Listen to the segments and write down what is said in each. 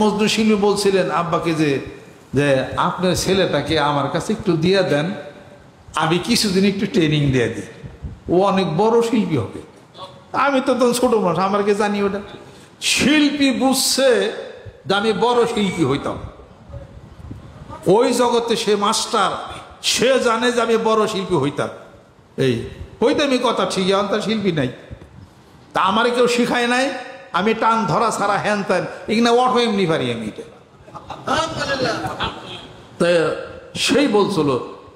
মজনু শিল্পী বলছিলেন আব্বাকে যে যে আপনার ছেলেটাকে আমার কাছে একটু দিয়ে দেন, আমি কিছুদিন একটু ট্রেনিং দিয়ে দিই, ও অনেক বড় শিল্পী হবে। আমি তো তখন ছোট মানুষ, আমাকে জানি ওটা শিল্পী বুঝছে যে আমি বড় শিল্পী হইতাম। ওই জগতে সে মাস্টার, সে জানে যে আমি বড় শিল্পী হইতাম। এই হইতামই কথা ঠিকই, আমার তার শিল্পী নাই, তা আমার কেউ শিখায় নাই। আমি টান ধরা ছাড়া হ্যান ত্যান এখানে অটো এমনি পারি আমি। তো সেই বলছিল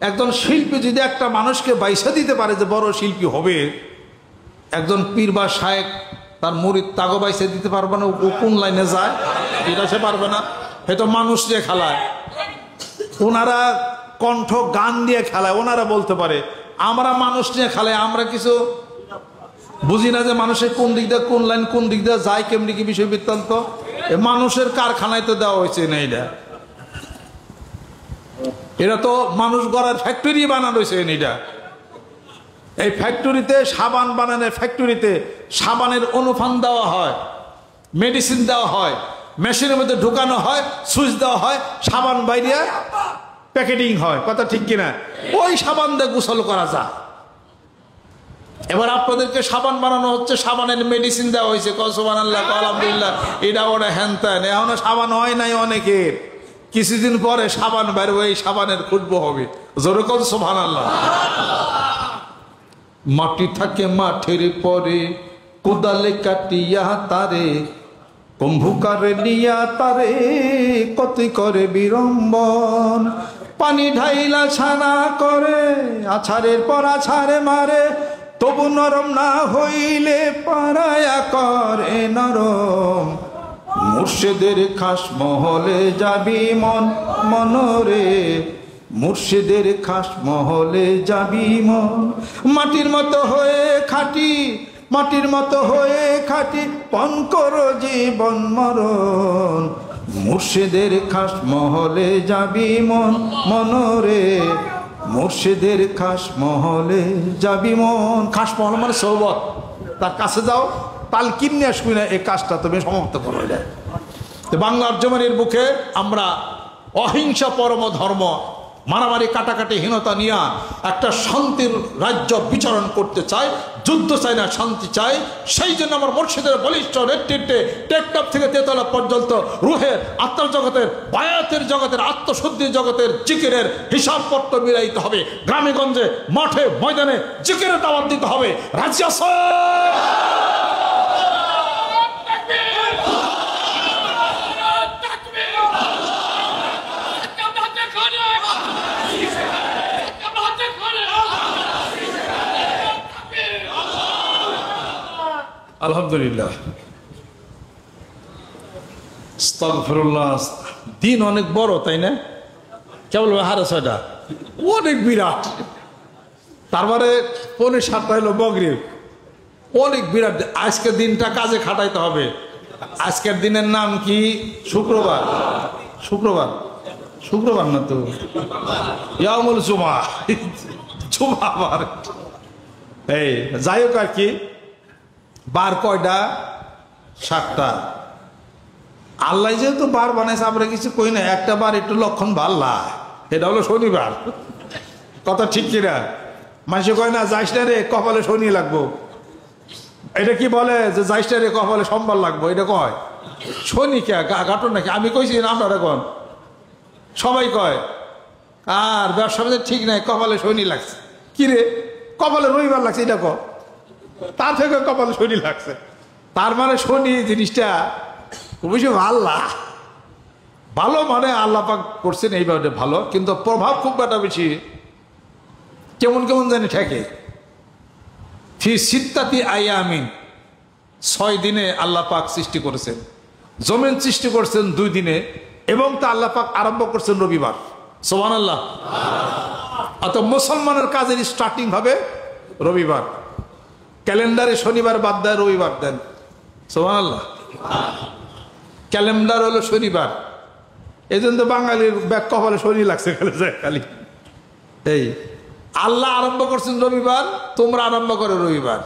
একজন শিল্পী যদি একটা মানুষকে বাইসা দিতে পারে যে বড় শিল্পী হবে, একজন পীর বা শায়েক তার মুরিদ তাগো বাইসা দিতে পারবে না। ও কোন লাইনে যায় এটা সে পারবে না। হয়তো মানুষ দিয়ে খেলায়, ওনারা কণ্ঠ গান দিয়ে খেলায়, ওনারা বলতে পারে। আমরা মানুষ নিয়ে খেলায়, আমরা কিছু বুঝি না যে মানুষের কোন দিক দিয়ে কোন লাইন কোন দিক দিয়ে যায়, কেমনি কি বিষয় বৃত্তান্ত। মানুষের কারখানায় তো দেওয়া হয়েছে না, এটা তো মানুষ গড়ার ফ্যাক্টরি বানানো হয়েছে। এটা এই ফ্যাক্টরিতে সাবান বানানোর ফ্যাক্টরিতে সাবানের অনুফান দেওয়া হয়, মেডিসিন দেওয়া হয়, মেশিনের মধ্যে ঢুকানো হয়, সুইচ দেওয়া হয়, সাবান বাইরে প্যাকেটিং হয়। কথা ঠিক কিনা? ওই সাবান দিয়ে গোসল করা যায়। এবার আপনাদেরকে সাবান বানানো হচ্ছে, সাবানের মেডিসিন দেওয়া হয়েছে, সুবহানাল্লাহ আলহামদুলিল্লাহ, এটা ওটা হ্যান ত্যান। এখনো সাবান হয় নাই অনেকের, কিছুদিন পরে সাবান বেরোবে, এই সাবানের খুশবু হবে। জোরে কোন সুবহানাল্লাহ। মাটি থাকে মাঠের পরে, কোদালে কাটিয়া তারে, কম্ভুকারে নিয়া তারে, কতই করে বিড়ম্বন। পানি ঢাইলা ছানা করে, আছাড়ের পর আছাড়ে মারে, তবু নরম না হইলে পারায়া করে নরম। মুর্শিদের খাস মহলে যাবি মন মনরে, মুর্শিদের খাস মহলে যাবি মন। মাটির মতো হয়ে খাটি, মাটির মতো হয়ে খাটি, পণ করো জীবন মরণ। মুর্শিদের খাস মহলে যাবি মন মনরে, মুর্শিদের খাস মহলে যাবি মন। খাস মহল মানে সৌবত, তার কাছে যাও, তালকিন নিয়ে আসবি না, এই কাজটা তুমি সমাপ্ত করো। বাংলার জমিনের বুকে আমরা অহিংসা পরম ধর্ম, মারামারি কাটাকাটি হীনতা নিয়ে একটা শান্তির রাজ্য বিচরণ করতে চাই, যুদ্ধ চাই না, শান্তি চাই। সেই জন্য আমার মুর্শিদের বলিষ্ঠ নেতৃত্বে টেকটপ থেকে তেতলা পর্যন্ত রুহের আত্মার জগতের, বায়াতের জগতের, আত্মশুদ্ধির জগতের জিকিরের হিসাবপত্র মিলাইতে হবে। গ্রামে গঞ্জে মাঠে ময়দানে জিকিরের দাওয়াত দিতে হবে। রাজি আছে? আলহামদুলিল্লাহ, আস্তাগফিরুল্লাহ। দিন অনেক বড়, তাই না? কেবল হারে ছয়টা, অনেক বিরাট। তারপরে 5:30 হলো বগরি, অনেক বিরাট। আজকের দিনটা কাজে খাটাইতে হবে। আজকের দিনের নাম কি? শুক্রবার। শুক্রবার, শুক্রবার না তো, ইয়ামুল জুমা, জুমাবার। এই যাই হোক আর কি, বার কয়টা? 7টা। আল্লাহ যেহেতু বার বানাইছে, আমরা কিছু কই না। একটা বার একটু লক্ষণ ভাল্লা, এটা হলো শনিবার। কথা ঠিক কিনা? মানুষে কয় না যাইস না রে কপালে শনি লাগবো, এটা কি বলে যে যাইস না রে কপালে সোমবার লাগবো, এটা কয় শনি কে ঘাটন নাকি? আমি কইছি না, আপনারা কোন সবাই কয়। আর ব্যবসা ঠিক নাই, কপালে শনি লাগছে। কি রে কপালে রবিবার লাগছে, এটা কয়। তার থেকে কপালে শনি লাগছে, তার মানে শনি জিনিসটা অবশ্যই আল্লাহ ভালো, মানে আল্লাহ পাক করছেন এইভাবে ভালো, কিন্তু প্রভাব খুব একটা বেশি কেমন কেমন জানি ঠেকে। ফি সিত্তাতি আইয়ামিন, 6 দিনে আল্লাহ পাক সৃষ্টি করেছেন। জমিন সৃষ্টি করছেন 2 দিনে, এবং তা আল্লাহ পাক আরম্ভ করছেন রবিবার। সুবহানাল্লাহ। অর্থাৎ মুসলমানের কাজের স্টার্টিং হবে রবিবার। ক্যালেন্ডারে শনিবার বাদ দেয়, রবিবার দেন। সুবহানাল্লাহ। ক্যালেন্ডার হলো শনিবার, এই জন্য তো বাঙালির ব্যাক কপালে শনি লাগছে খালি। এই আল্লাহ আরম্ভ করছেন রবিবার, তোমরা আরম্ভ করো রবিবার।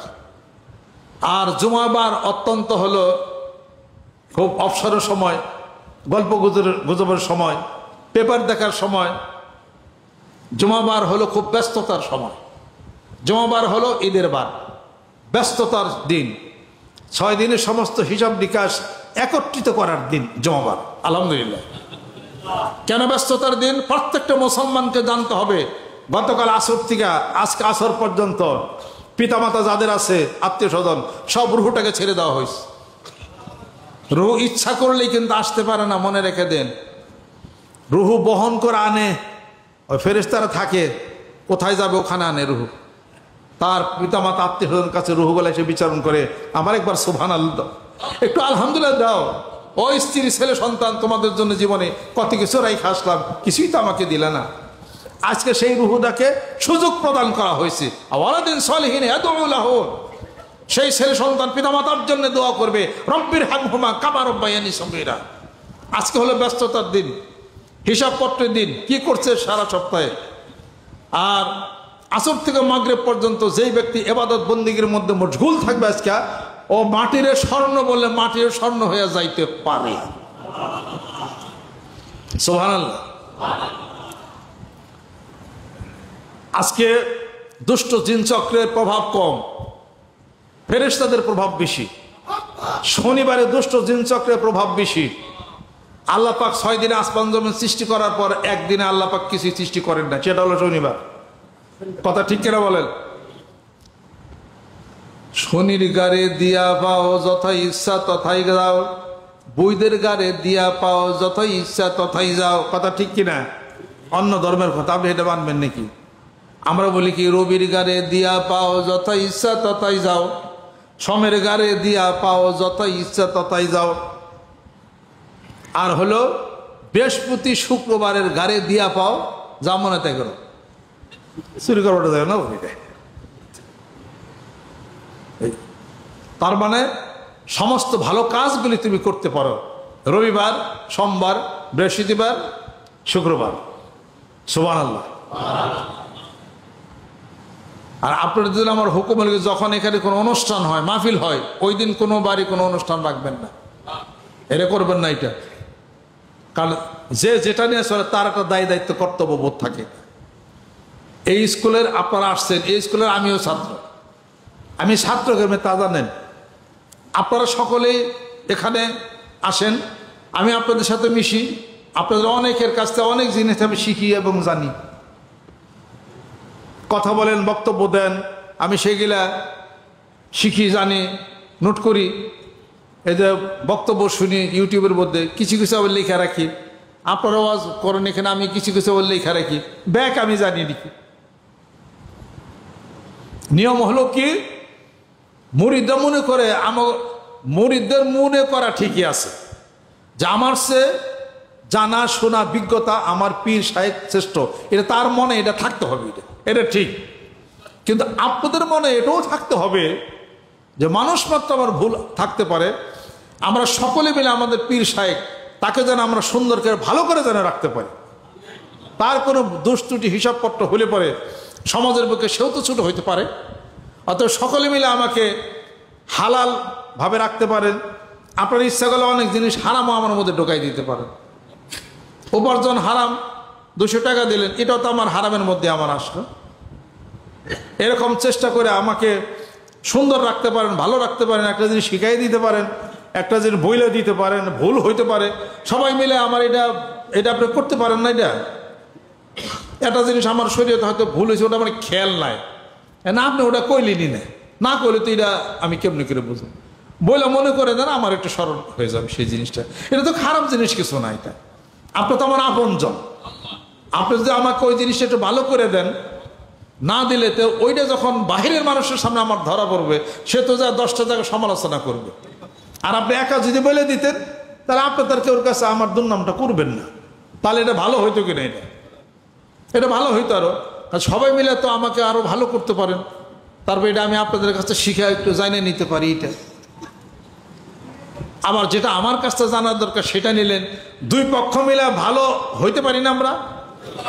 আর জুমাবার অত্যন্ত হলো খুব অবসরের সময়, গল্প গুজবের সময়, পেপার দেখার সময়। জুমাবার হলো খুব ব্যস্ততার সময়, জুমাবার হলো ঈদের বার, ব্যস্ততার দিন, 6 দিনের সমস্ত হিসাব নিকাশ একত্রিত করার দিন জুমাবার। আলহামদুলিল্লাহ। কেন ব্যস্ততার দিন? প্রত্যেকটা মুসলমানকে জানতে হবে গতকাল আসর থেকে আজকে আসর পর্যন্ত পিতামাতা যাদের আছে, আত্মীয় স্বজন, সব রুহটাকে ছেড়ে দেওয়া হয়েছে। রুহ ইচ্ছা করলেই কিন্তু আসতে পারে না, মনে রেখে দেন। রুহু বহন করে আনে, ওই ফেরেশতারা থাকে, কোথায় যাবে ওখানে আনে রুহু। তার পিতামাতা আত্মীয় স্বজনের কাছে রুহুগুলা এসে বিচারণ করে, আমার একবার সুবহানাল্লাহ, একটু আলহামদুলিল্লাহ দাও। ও স্ত্রী, ছেলে, সন্তান, তোমাদের জন্য জীবনে কত কিছু রাইখা আসলাম, কিছুই তো আমাকে দিলে না। আজকে সেই রুহুটাকে সুযোগ প্রদান করা হয়েছে। ওয়ালাদিন সালিহিন ইয়াদউ লাহু, সেই ছেলে সন্তান পিতামাতার জন্য দোয়া করবে, রব্বির হামহুমা কামা রাব্বায়ানি সগীরা। আজকে হলো ব্যস্ততার দিন, হিসাবপত্রের দিন, কি করছে সারা সপ্তাহে। আর আসর থেকে মাগরিব পর্যন্ত যেই ব্যক্তি ইবাদত বন্দেগীর মধ্যে মশগুল থাকবে, আজকে ও মাটির স্বর্ণ বলে মাটির স্বর্ণ হয়ে যাইতে পারে। সুবহানাল্লাহ। আজকে দুষ্ট জিন চক্রের প্রভাব কম, ফেরেশতাদের প্রভাব বেশি। শনিবারে দুষ্ট জিন চক্রের প্রভাব বেশি। আল্লাহ পাক 6 দিনে আসমান জমিন সৃষ্টি করার পর একদিনে আল্লাহ পাক কিছু সৃষ্টি করেন না, সেটা হলো শনিবার। কথা ঠিক কিনা বলেন? শনির গারে দিয়া পাও যথাই ইচ্ছা তথাই যাও, বৈদের গারে দিয়া পাও যথাই ইচ্ছা তথাই যাও। কথা ঠিক কিনা? অন্য ধর্মের কথা, আপনি এটা মানবেন নাকি? আমরা বলি কি, রবির গারে দিয়া পাও যথাই ইচ্ছা তথাই যাও, সোমের গারে দিয়া পাও যথাই ইচ্ছা তথাই যাও। আর হলো বৃহস্পতি শুক্রবারের গারে দিয়া পাও, যা মনে তাই করো, চুরি করবো যাবে না। তার মানে সমস্ত ভালো কাজগুলি তুমি করতে পারো রবিবার, সোমবার, বৃহস্পতিবার, শুক্রবার। সুবহানাল্লাহ। আর আপনার যদি আমার হুকুম হলে যখন এখানে কোনো অনুষ্ঠান হয়, মাহফিল হয়, ওই দিন কোনো বাড়ি কোনো অনুষ্ঠান রাখবেন না, এটা করবেন না। এটা কারণ যে যেটা নিয়ে চলে তার একটা দায়ী দায়িত্ব কর্তব্য বোধ থাকে। এই স্কুলের আপনারা আসছেন, এই স্কুলের আমিও ছাত্র, আমি ছাত্রকে তা জানেন। আপনারা সকলেই এখানে আসেন, আমি আপনাদের সাথে মিশি, আপনাদের অনেকের কাছ থেকে অনেক জিনিস আমি শিখি এবং জানি। কথা বলেন, বক্তব্য দেন, আমি সেগুলা শিখি, জানি, নোট করি। এই যে বক্তব্য শুনি ইউটিউবের মধ্যে, কিছু কিছু আবার লেখা রাখি। আপনারা ওয়াজ করেন এখানে, আমি কিছু কিছু আবার লেখা রাখি, ব্যাক আমি জানি লিখি। নিয়ম হলো কি, মুরিদরা মনে করে, আমার মুরিদদের মনে করা ঠিকই আছে যে আমার সে জানা শোনা বিজ্ঞতা আমার পীর সাহেব শ্রেষ্ঠ, এটা তার মনে এটা থাকতে হবে, এটা ঠিক। কিন্তু আপনাদের মনে এটাও থাকতে হবে যে মানুষ মাত্র আমার ভুল থাকতে পারে, আমরা সকলে মিলে আমাদের পীর সাহেব তাকে যেন আমরা সুন্দর করে ভালো করে যেন রাখতে পারি। তার কোনো দোষ ত্রুটি হিসাবপত্র হলে পরে সমাজের বুকে সেও তো ছোট হইতে পারে। অতএব সকলে মিলে আমাকে হালাল ভাবে রাখতে পারেন। আপনার ইচ্ছা করলে অনেক জিনিস হারামও আমার মধ্যে ঢোকাই দিতে পারেন। উপার্জন হারাম, 200 টাকা দিলেন, এটাও তো আমার হারামের মধ্যে আমার আসলো। এরকম চেষ্টা করে আমাকে সুন্দর রাখতে পারেন, ভালো রাখতে পারেন, একটা জিনিস শিখাই দিতে পারেন, একটা জিনিস বইলে দিতে পারেন, ভুল হইতে পারে, সবাই মিলে আমার এটা আপনি করতে পারেন না। একটা জিনিস আমার শরীরে হয়তো ভুল হয়েছে, ওটা আমার খেয়াল নাই না, আপনি ওটা কইলেনি না কইলে তো এটা আমি কেমনি করে বুঝবো? বইলে মনে করে দেন, আমার একটু স্মরণ হয়ে যাবে সেই জিনিসটা। এটা তো খারাপ জিনিস কিছু না, এটা আপনি তো আমার আপনজন। আপনি যদি আমাকে ওই জিনিসটা একটু ভালো করে দেন, না দিলে তো ওইটা যখন বাহিরের মানুষের সামনে আমার ধরা পড়বে, সে তো যা 10টা জায়গায় সমালোচনা করবে। আর আপনি একা যদি বলে দিতেন, তাহলে আপনি তার কেউর কাছে আমার দুর্নামটা করবেন না। তাহলে এটা ভালো হইতো কিনা? এটা ভালো হইতো আরো। সবাই মিলে তো আমাকে আরো ভালো করতে পারেন, তারপর এটা আমি আপনাদের কাছে শিখে একটু জানিয়ে নিতে পারি। এটা আবার যেটা আমার কাছে জানার দরকার সেটা নিলেন। 2 পক্ষ মিলে ভালো হইতে পারি না আমরা?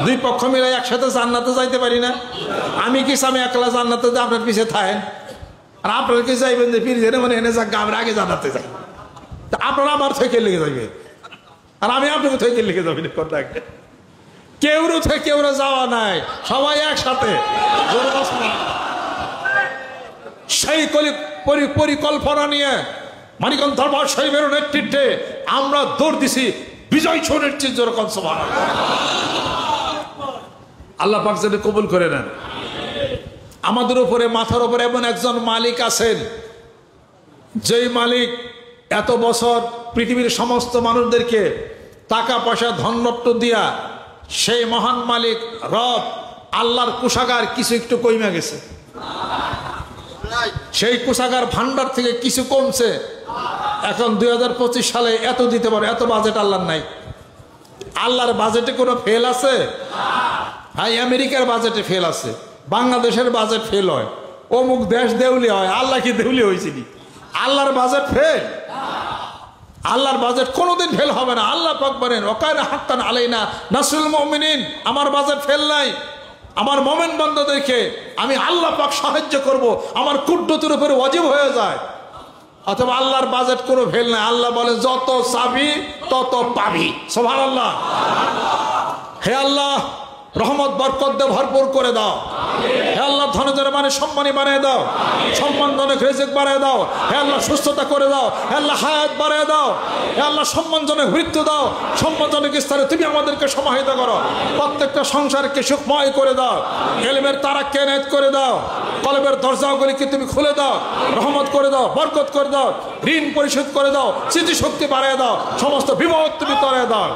2 পক্ষ মিলে একসাথে জান্নাতে যাইতে পারি না? আমি একলা জান্নাতে যাই, আপনার পিছিয়ে থাকেন, আর আপনার কি চাইবেন যে পীর জেনে মনে এনে যাক আমরা আগে জান্নাতে যাই, তা আপনারা আমার থেকে লেগে যাবে। আর আমি আপনাকে থেকে লিখে যাবি কন্ট্রাক্টে, কেউরও থেকে কেউরা যাওয়া নাই, সবাই একসাথে সেই পরিকল্পনা নিয়ে মানিকগঞ্জ দরবার শরীফের নেতৃত্বে আমরা দৌড় দিছি বিজয় সুনিশ্চিত। যেরকম সুবহানাল্লাহ, আল্লাহ পাক যেন কবুল করে নেন। আমাদের উপরে মাথার উপরে এমন একজন মালিক আছেন, যেই মালিক এত বছর পৃথিবীর সমস্ত মানুষদেরকে টাকা পয়সা ধনরত্ন দিয়া, সেই মহান মালিক রব আল্লাহর কোষাগার কিছু একটু কমে গেছে, সেই কোষাগার ভান্ডার থেকে কিছু কমছে। এখন 2025 সালে এত দিতে পারে, এত বাজেট আল্লাহর নাই। আল্লাহর বাজেটে কোনো ফেল আছে? হ্যাঁ, আমেরিকার বাজেটে ফেল আছে, বাংলাদেশের বাজেট ফেল হয়, অমুক দেশ দেউলি হয়। আল্লাহ কি দেউলি হয়েছিল? আল্লাহর বাজেট ফেল? আল্লাহর বাজেট কোনোদিন ফেল হবে না। আল্লাহ পাক বলেন ওয়াকানা হাক্কান আলাইনা নাসরুল মুমিনিন, আমার বাজেট ফেল নাই। আমার মুমিন বান্দাদেরকে আমি আল্লাহ পাক সাহায্য করব, আমার কুদরতের উপরে ওয়াজিব হয়ে যায়। অথবা আল্লাহর বাজেট কোনো ফেল নাই। আল্লাহ বলে যত চাবি তত পাবি। সুবহানাল্লাহ। হে আল্লাহ, রহমত বরকত দিয়ে ভরপুর করে দাও। হে আল্লাহ, ধনজনের মানে সম্মানী বানিয়ে দাও, সম্মানজনক রিজিক বানিয়ে দাও। হে আল্লাহ, সুস্থতা করে দাও। হে আল্লাহ, হায়াত বাড়িয়ে দাও। হে আল্লাহ, সম্মানজনক মৃত্যু দাও। সম্মানজনক স্থানে তুমি আমাদেরকে সমাহিত করো। প্রত্যেকটা সংসারকে সুখময় করে দাও। ইলমের তারাকে এনায়েত করে দাও। কলবের দরজাগুলিকে তুমি খুলে দাও, রহমত করে দাও, বরকত করে দাও, ঋণ পরিশোধ করে দাও, স্মৃতিশক্তি বাড়িয়ে দাও, সমস্ত বিপদ তুমি তরায় দাও।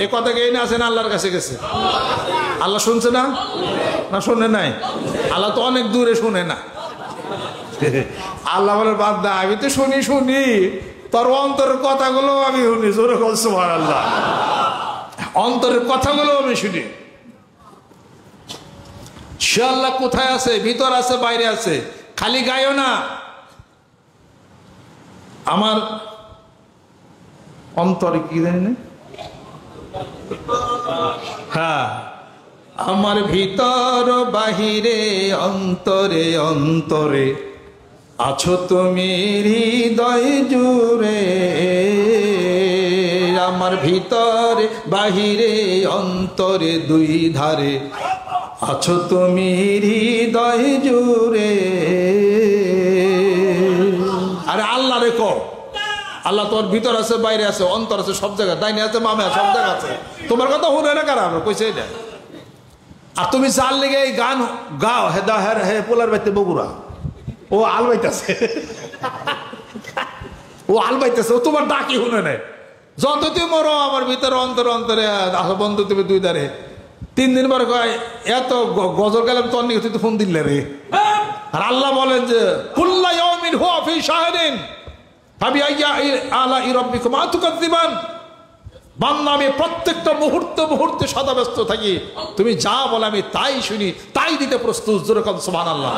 এই কথা কে না আছে না আল্লাহর কাছে গেছে? আল্লাহ শুনছে না? না শুনে নাই? আল্লাহ তো অনেক দূরে শুনে না। আল্লাহ বলে বান্দা, আমি তো শুনি তোর অন্তরের কথাগুলো আমি শুনি। জোরে বল সুবহানাল্লাহ। অন্তরের কথাগুলো আমি শুনি। সে আল্লাহ কোথায় আছে? ভিতর আছে, বাইরে আছে। খালি গায়ও না, আমার অন্তরে কি জানি না, হ্যাঁ, আমার ভিতর বাহিরে অন্তরে অন্তরে আছো তুমি হৃদয় জুড়ে। আমার ভিতরে বাহিরে অন্তরে দুই ধারে আছো তুমি হৃদয় জুড়ে। আরে আল্লাহ রেখো, আল্লাহ তোর ভিতর আছে, বাইরে আছে, অন্তর আছে, সব জায়গায়, ডাইনে আছে, বামে আছে, সব জায়গায় আছে। তোমার কথা শুনে না কারা? আমরা কইছে এটা। আর তুমি যার লেগে এই গান গাও, হে দা হে পোলার বাইতে বগুড়া, ও আল বাইতেছে, ও আল বাইতেছে, ও তোমার ডাকি শুনে নেই। যত তুমি মরো আমার ভিতরে অন্তরে অন্তরে আসো বন্ধু, তুমি দুই ধারে। 3 দিন পরে কয় এত গজল গেলাম তোর নিয়ে, তুই তো ফোন দিলে রে। আর আল্লাহ বলেন যে কুল্লা ইয়াউমিন হুয়া ফি শাহরিন ফাবিআইয়ি আলা'i রাব্বিকুমা তুকাযযিবান। বান্দা, আমি প্রত্যেকটা মুহূর্তে সদা ব্যস্ত থাকি। তুমি যা বলে আমি তাই শুনি, তাই দিতে প্রস্তুত। যেরকম সুবহানাল্লাহ।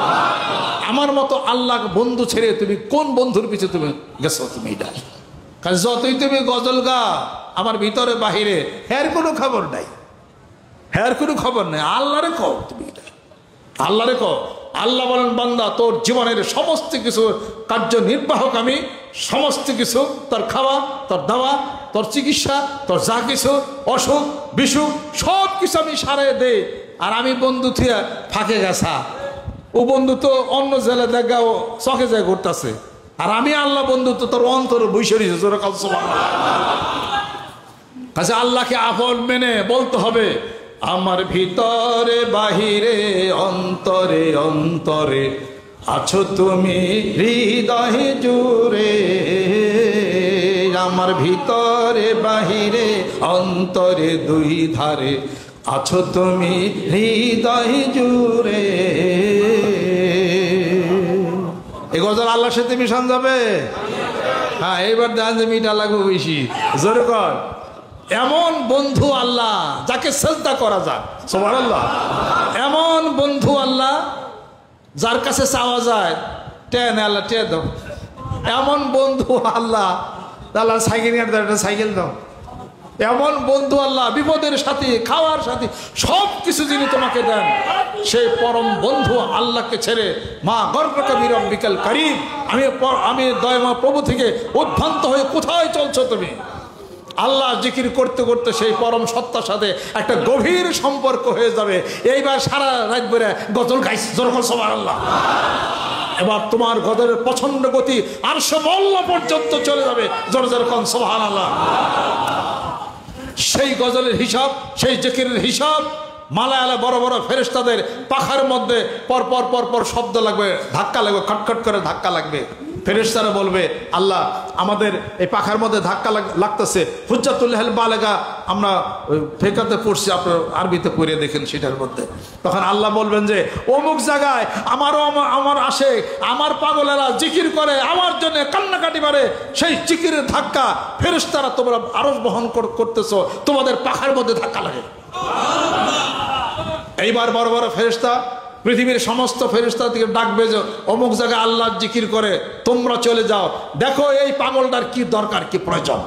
আমার মতো আল্লাহ বন্ধু ছেড়ে তুমি কোন বন্ধুর পিছে তুমি গেছো? তুমি এটা কারণ যতই তুমি গজল গা, আমার ভিতরে বাহিরে হের কোনো খবর নাই, হের কোনো খবর নাই। আল্লাহরে কও তুমি এটা, আল্লাহরে কও। আল্লাহ বলেন বান্দা, তোর জীবনের সমস্ত কিছু কার্যনির্বাহক আমি। সমস্ত কিছু, তোর খাওয়া, তোর দাওয়া, তোর চিকিৎসা, তোর যা কিছু অসুখ বিসুখ সব কিছু আমি সারাই দেই। আর আমি বন্ধু থিয়া ফাঁকে গেছা, ও বন্ধু তো অন্য জেলা দেখা ও চকে যায় ঘুরতেছে। আর আমি আল্লাহ বন্ধু তো তোর অন্তর বৈশে রয়েছে। আচ্ছা, আল্লাহকে আপন মেনে বলতে হবে আমার ভিতরে বাহিরে অন্তরে অন্তরে আছো তুমি হৃদয় জুড়ে। আমার ভিতরে বাহিরে অন্তরে দুই ধারে আছো তুমি হৃদয় জুড়ে। এই গজল আল্লাহর সাথে মিশন যাবে। হ্যাঁ, এইবার দেন যে মিটা লাগবে বেশি। জোরে কর। এমন বন্ধু আল্লাহ যাকে সেজদা করা যায়। সুবহানাল্লাহ। এমন বন্ধু আল্লাহ যার কাছে চাওয়া যায় টেন আল্লাহ টে দাও। এমন বন্ধু আল্লাহ, আল্লাহ সাইকেল সাইকেল দাও। এমন বন্ধু আল্লাহ বিপদের সাথে, খাওয়ার সাথে, সব কিছু যিনি তোমাকে দেন, সেই পরম বন্ধু আল্লাহকে ছেড়ে মা গর্বকা বিরব্বিকাল কারীম, আমি দয়াময় প্রভু থেকে উদ্ভ্রান্ত হয়ে কোথায় চলছো তুমি? আল্লাহ জিকির করতে করতে সেই পরম সত্তার সাথে একটা গভীর সম্পর্ক হয়ে যাবে। এইবার সারা রাত বেড়ে গজল গাইছ, জোরকল সুবহানাল্লাহ। এবার তোমার গজলের পছন্দ গতি আরশ মোল্লা পর্যন্ত চলে যাবে, জোর জোর কোন সুবহানাল্লাহ। সেই গজলের হিসাব, সেই জিকিরের হিসাব মালায়ালা বড় বড় ফেরেশতাদের পাখার মধ্যে পর পর পর পর শব্দ লাগবে, ধাক্কা লাগবে, খটখট করে ধাক্কা লাগবে। ফেরেশতারা বলবে, আল্লাহ আমাদের এই পাখার মধ্যে ধাক্কা লাগতেছে। হুজ্জাতুল্লাহিল বালেগা আমরা ফেকাতে পড়ছি, আপনার আরবিতে পড়ে দেখেন সেটার মধ্যে। তখন আল্লাহ বলবেন যে অমুক জায়গায় আমার আসে, আমার পাগলেরা জিকির করে, আমার জন্য কান্নাকাটি মারে, সেই জিকিরের ধাক্কা ফেরেশতারা তোমরা আরশ বহন করতেছো, তোমাদের পাখার মধ্যে ধাক্কা লাগে। এইবার বড় বড় ফেরেশতা পৃথিবীর সমস্ত ফেরেশতা থেকে ডাকবে যে অমুক জায়গায় আল্লাহর জিকির করে, তোমরা চলে যাও, দেখো এই পাগলটার কি দরকার, কি প্রয়োজন,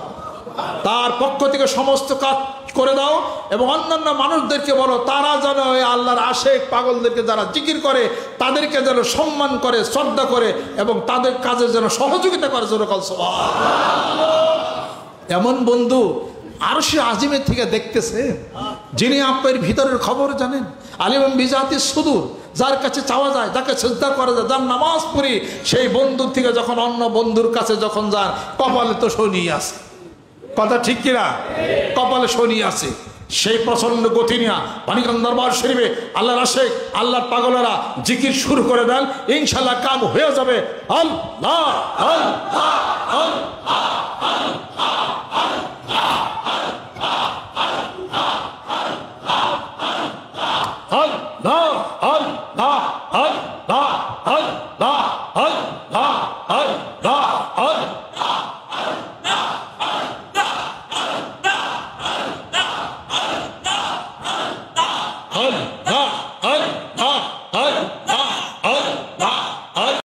তার পক্ষ থেকে সমস্ত কাজ করে দাও এবং অন্যান্য মানুষদেরকে বলো তারা যেন এই আল্লাহর আশেক পাগলদেরকে যারা জিকির করে তাদেরকে যেন সম্মান করে, শ্রদ্ধা করে এবং তাদের কাজে যেন সহযোগিতা করে। এমন বন্ধু আরশে আজিমের থেকে দেখতেছে, যিনি আপনার ভিতরের খবর জানেন, আলিম বিজাতি সুদূর, যার কাছে চাওয়া যায়, যাকে সিজদা করা যায়, যার নামাজ পড়ি, সেই বন্ধুর থেকে যখন অন্য বন্ধুর কাছে যখন যান, কপালে তো শনি আছে। কথা ঠিক কিনা? কপালে শনি আছে। সেই প্রচন্ড গতি নিয়ে মানিকগঞ্জ দরবার শরীফে আল্লাহর আশেক, আল্লাহর পাগলেরা জিকির শুরু করে দেন, ইনশাআল্লাহ কাম হয়ে যাবে। আল্লাহ আল্লাহ আল্লাহ Allah